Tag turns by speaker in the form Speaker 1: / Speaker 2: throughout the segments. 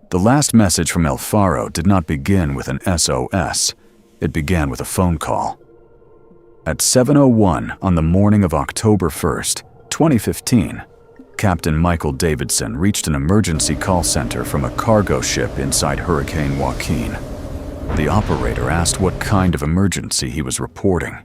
Speaker 1: The last message from El Faro did not begin with an SOS. It began with a phone call. At 7:01 on the morning of October 1st, 2015, Captain Michael Davidson reached an emergency call center from a cargo ship inside Hurricane Joaquin. The operator asked what kind of emergency he was reporting.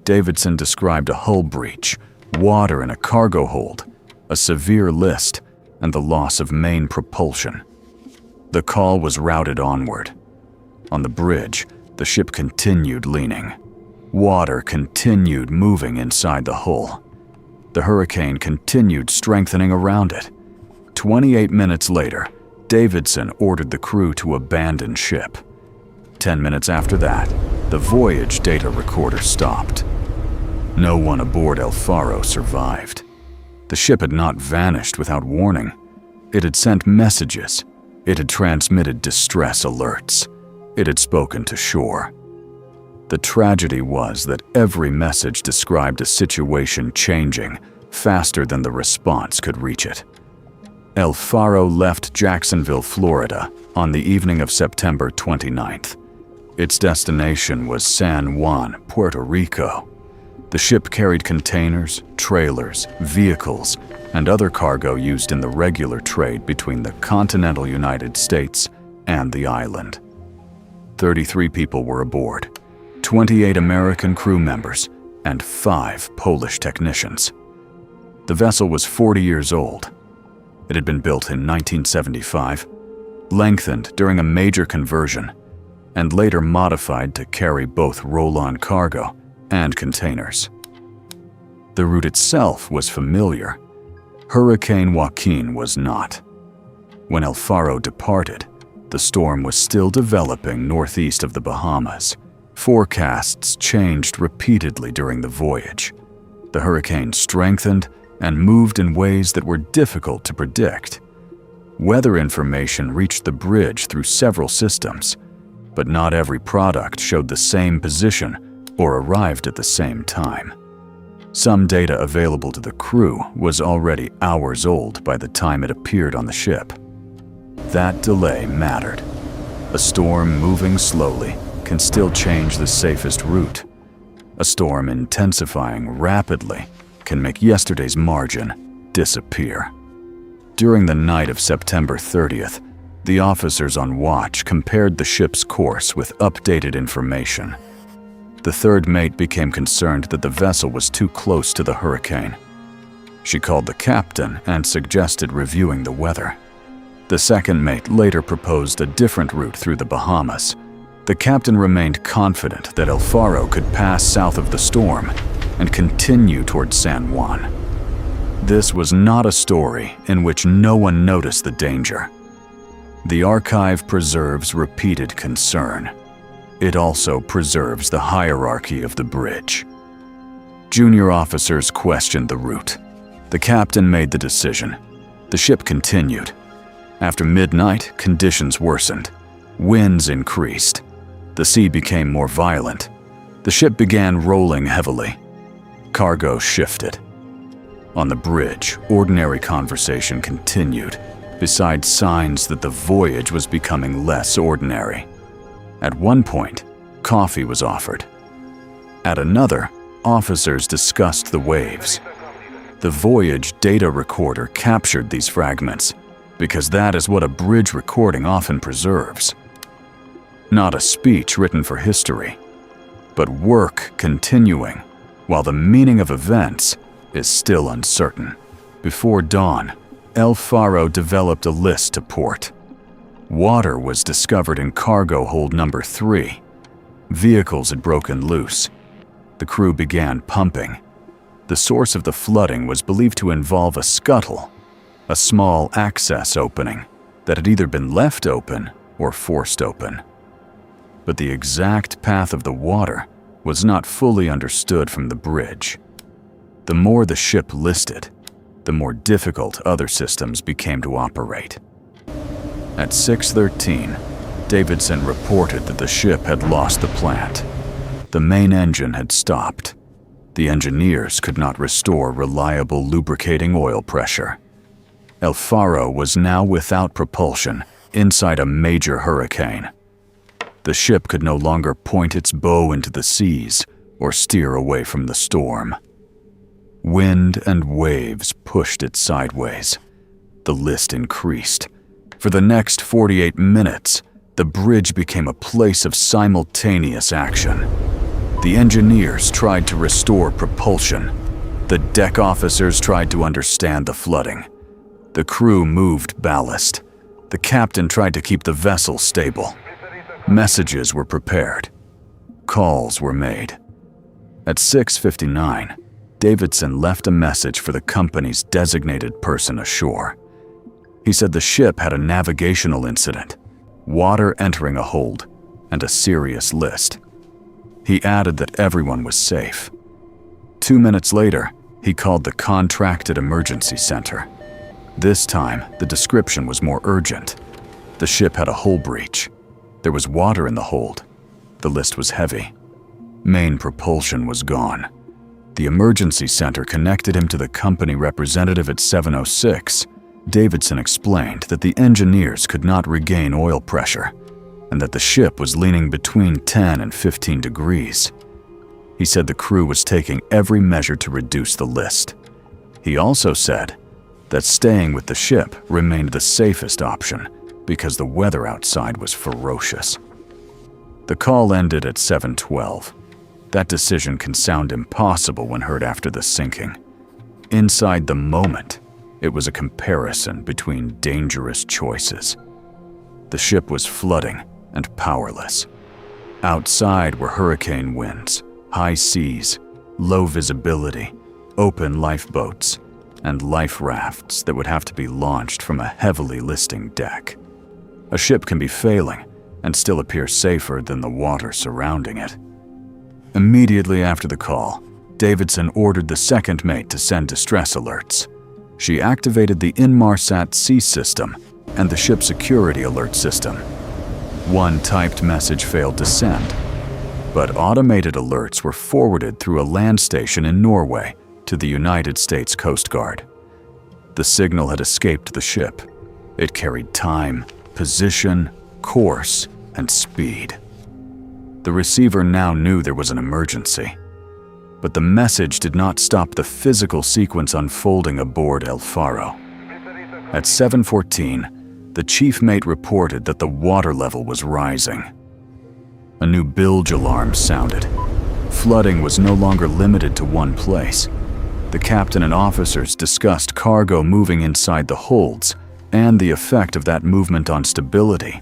Speaker 1: Davidson described a hull breach, water in a cargo hold, a severe list, and the loss of main propulsion. The call was routed onward. On the bridge, the ship continued leaning. Water continued moving inside the hull. The hurricane continued strengthening around it. 28 minutes later, Davidson ordered the crew to abandon ship. 10 minutes after that, the voyage data recorder stopped. No one aboard El Faro survived. The ship had not vanished without warning. It had sent messages. It had transmitted distress alerts. It had spoken to shore. The tragedy was that every message described a situation changing faster than the response could reach it. El Faro left Jacksonville, Florida, on the evening of September 29th. Its destination was San Juan, Puerto Rico. The ship carried containers, trailers, vehicles, and other cargo used in the regular trade between the continental United States and the island. 33 people were aboard, 28 American crew members, and 5 Polish technicians. The vessel was 40 years old. It had been built in 1975, lengthened during a major conversion, and later modified to carry both roll-on cargo and containers. The route itself was familiar. Hurricane Joaquin was not. When El Faro departed, the storm was still developing northeast of the Bahamas. Forecasts changed repeatedly during the voyage. The hurricane strengthened and moved in ways that were difficult to predict. Weather information reached the bridge through several systems, but not every product showed the same position or arrived at the same time. Some data available to the crew was already hours old by the time it appeared on the ship. That delay mattered. A storm moving slowly can still change the safest route. A storm intensifying rapidly can make yesterday's margin disappear. During the night of September 30th, the officers on watch compared the ship's course with updated information. The third mate became concerned that the vessel was too close to the hurricane. She called the captain and suggested reviewing the weather. The second mate later proposed a different route through the Bahamas. The captain remained confident that El Faro could pass south of the storm and continue toward San Juan. This was not a story in which no one noticed the danger. The archive preserves repeated concern. It also preserves the hierarchy of the bridge. Junior officers questioned the route. The captain made the decision. The ship continued. After midnight, conditions worsened. Winds increased. The sea became more violent. The ship began rolling heavily. Cargo shifted. On the bridge, ordinary conversation continued, besides signs that the voyage was becoming less ordinary. At one point, coffee was offered. At another, officers discussed the waves. The voyage data recorder captured these fragments because that is what a bridge recording often preserves. Not a speech written for history, but work continuing while the meaning of events is still uncertain. Before dawn, El Faro developed a list to port. Water was discovered in cargo hold number 3. Vehicles had broken loose. The crew began pumping. The source of the flooding was believed to involve a scuttle, a small access opening that had either been left open or forced open. But the exact path of the water was not fully understood from the bridge. The more the ship listed, the more difficult other systems became to operate. At 6:13, Davidson reported that the ship had lost the plant. The main engine had stopped. The engineers could not restore reliable lubricating oil pressure. El Faro was now without propulsion inside a major hurricane. The ship could no longer point its bow into the seas or steer away from the storm. Wind and waves pushed it sideways. The list increased. For the next 48 minutes, the bridge became a place of simultaneous action. The engineers tried to restore propulsion. The deck officers tried to understand the flooding. The crew moved ballast. The captain tried to keep the vessel stable. Messages were prepared. Calls were made. At 6:59, Davidson left a message for the company's designated person ashore. He said the ship had a navigational incident, water entering a hold, and a serious list. He added that everyone was safe. 2 minutes later, he called the contracted emergency center. This time, the description was more urgent. The ship had a hull breach. There was water in the hold. The list was heavy. Main propulsion was gone. The emergency center connected him to the company representative at 7:06. Davidson explained that the engineers could not regain oil pressure and that the ship was leaning between 10 and 15 degrees. He said the crew was taking every measure to reduce the list. He also said that staying with the ship remained the safest option because the weather outside was ferocious. The call ended at 7:12. That decision can sound impossible when heard after the sinking. Inside the moment, it was a comparison between dangerous choices. The ship was flooding and powerless. Outside were hurricane winds, high seas, low visibility, open lifeboats, and life rafts that would have to be launched from a heavily listing deck. A ship can be failing and still appear safer than the water surrounding it. Immediately after the call, Davidson ordered the second mate to send distress alerts. She activated the Inmarsat C system and the ship security alert system. One typed message failed to send, but automated alerts were forwarded through a land station in Norway to the United States Coast Guard. The signal had escaped the ship. It carried time, position, course, and speed. The receiver now knew there was an emergency. But the message did not stop the physical sequence unfolding aboard El Faro. At 7:14, the chief mate reported that the water level was rising. A new bilge alarm sounded. Flooding was no longer limited to one place. The captain and officers discussed cargo moving inside the holds and the effect of that movement on stability.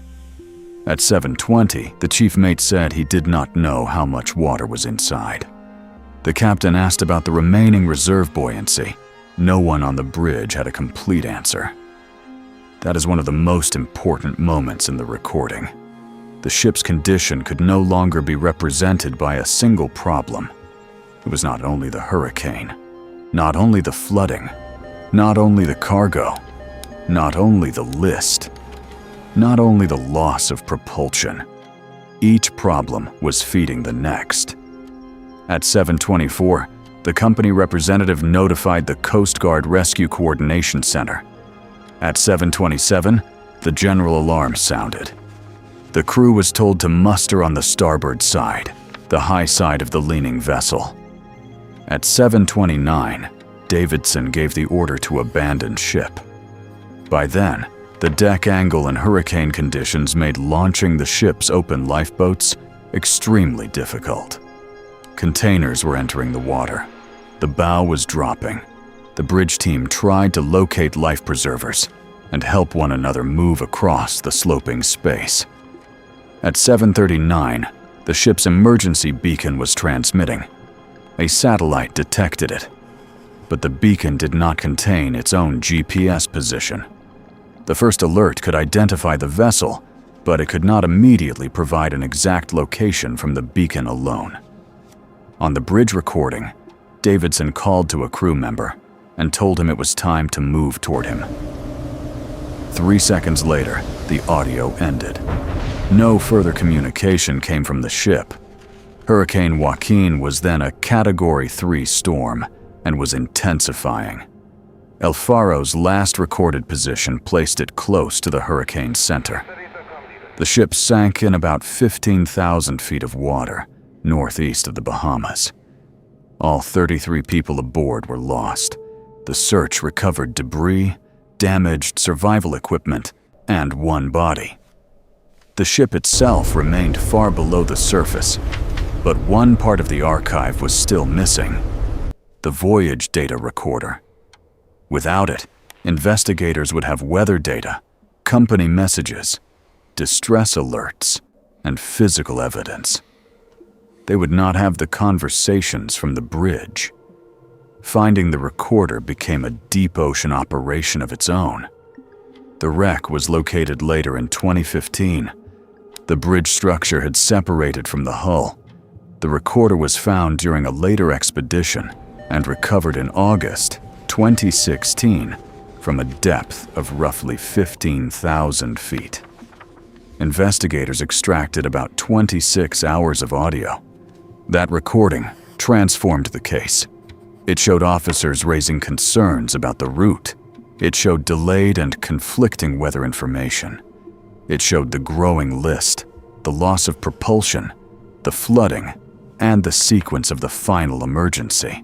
Speaker 1: At 7:20, the chief mate said he did not know how much water was inside. The captain asked about the remaining reserve buoyancy. No one on the bridge had a complete answer. That is one of the most important moments in the recording. The ship's condition could no longer be represented by a single problem. It was not only the hurricane, not only the flooding, not only the cargo, not only the list, not only the loss of propulsion. Each problem was feeding the next. At 7:24, the company representative notified the Coast Guard Rescue Coordination Center. At 7:27, the general alarm sounded. The crew was told to muster on the starboard side, the high side of the leaning vessel. At 7:29, Davidson gave the order to abandon ship. By then, the deck angle and hurricane conditions made launching the ship's open lifeboats extremely difficult. Containers were entering the water. The bow was dropping. The bridge team tried to locate life preservers and help one another move across the sloping space. At 7:39, the ship's emergency beacon was transmitting. A satellite detected it, but the beacon did not contain its own GPS position. The first alert could identify the vessel, but it could not immediately provide an exact location from the beacon alone. On the bridge recording, Davidson called to a crew member and told him it was time to move toward him. 3 seconds later, the audio ended. No further communication came from the ship. Hurricane Joaquin was then a Category 3 storm and was intensifying. El Faro's last recorded position placed it close to the hurricane's center. The ship sank in about 15,000 feet of water, northeast of the Bahamas. All 33 people aboard were lost. The search recovered debris, damaged survival equipment, and one body. The ship itself remained far below the surface, but one part of the archive was still missing: the voyage data recorder. Without it, investigators would have weather data, company messages, distress alerts, and physical evidence. They would not have the conversations from the bridge. Finding the recorder became a deep ocean operation of its own. The wreck was located later in 2015. The bridge structure had separated from the hull. The recorder was found during a later expedition and recovered in August 2016 from a depth of roughly 15,000 feet. Investigators extracted about 26 hours of audio. That recording transformed the case. It showed officers raising concerns about the route. It showed delayed and conflicting weather information. It showed the growing list, the loss of propulsion, the flooding, and the sequence of the final emergency.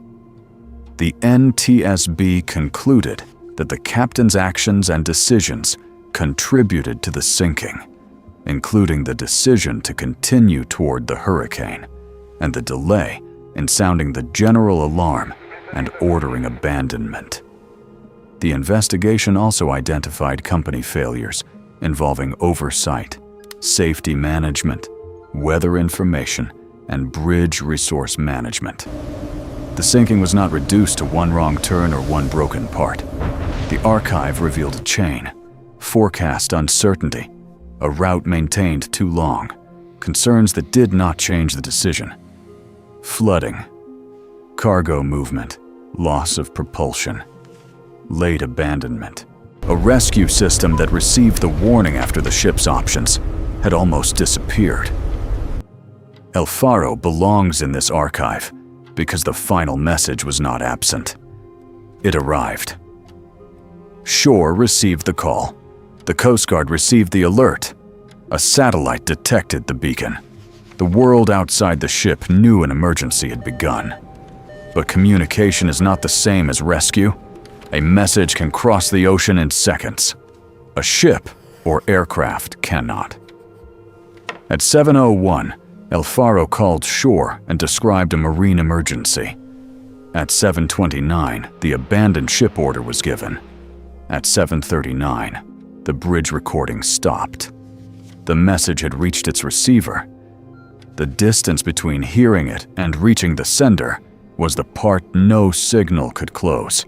Speaker 1: The NTSB concluded that the captain's actions and decisions contributed to the sinking, including the decision to continue toward the hurricane and the delay in sounding the general alarm and ordering abandonment. The investigation also identified company failures involving oversight, safety management, weather information, and bridge resource management. The sinking was not reduced to one wrong turn or one broken part. The archive revealed a chain, forecast uncertainty, a route maintained too long, concerns that did not change the decision. Flooding, cargo movement, loss of propulsion, late abandonment. A rescue system that received the warning after the ship's options had almost disappeared. El Faro belongs in this archive because the final message was not absent. It arrived. Shore received the call. The Coast Guard received the alert. A satellite detected the beacon. The world outside the ship knew an emergency had begun. But communication is not the same as rescue. A message can cross the ocean in seconds. A ship or aircraft cannot. At 7:01, El Faro called shore and described a marine emergency. At 7:29, the abandoned ship order was given. At 7:39, the bridge recording stopped. The message had reached its receiver. The distance between hearing it and reaching the sender was the part no signal could close.